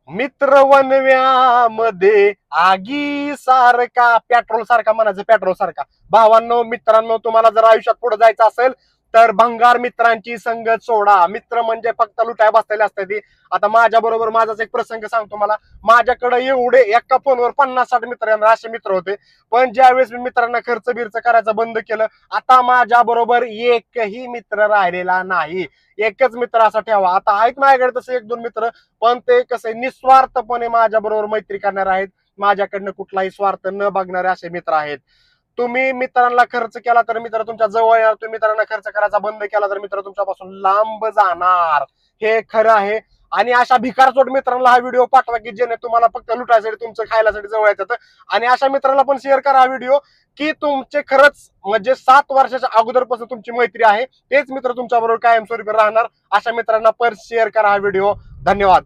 मित्र वनव्यामध्ये आगी सारखा, पेट्रोल सारखा म्हणायचं, पेट्रोल सारखा. भावांनो, मित्रांनो, तुम्हाला जर आयुष्यात पुढे जायचं असेल तर भंगार मित्रांची संगत सोडा. मित्र म्हणजे फक्त लुटाय बसलेले असते ती. आता माझ्या बरोबर माझाच एक प्रसंग सांगतो. मला माझ्याकडे एवढे एका फोनवर 50-60 मित्र, असे मित्र होते. पण ज्यावेळेस मी मित्रांना खर्च बिर्च करायचं बंद केलं, आता माझ्या बरोबर एकही मित्र राहिलेला नाही. एकच मित्र असा ठेवा. आता आहेत माझ्याकडे तसे 1-2 मित्र, पण ते कसं निस्वार्थपणे माझ्या बरोबर मैत्री करणारे आहेत. माझ्याकडनं कुठलाही स्वार्थ न बघणारे असे मित्र आहेत. तुम्ही मित्रांना खर्च केला तर मित्र तुमच्या जवळ येणार. तुम्ही मित्रांना खर्च करायचा बंद केला तर मित्र तुमच्यापासून लांब जाणार. हे खरं आहे. आणि अशा भिकारचोट मित्रांना हा व्हिडिओ पाठवा की जेणे तुम्हाला फक्त लुटायसाठी, तुमचं खायलासाठी जवळ येतात. आणि अशा मित्रांना पण शेअर करा हा व्हिडिओ की तुमचे खरंच म्हणजे 7 वर्षाच्या अगोदरपासून तुमची मैत्री आहे, तेच मित्र तुमच्या बरोबर कायमस्वरूपी राहणार. अशा मित्रांना पण शेअर करा हा व्हिडिओ. धन्यवाद.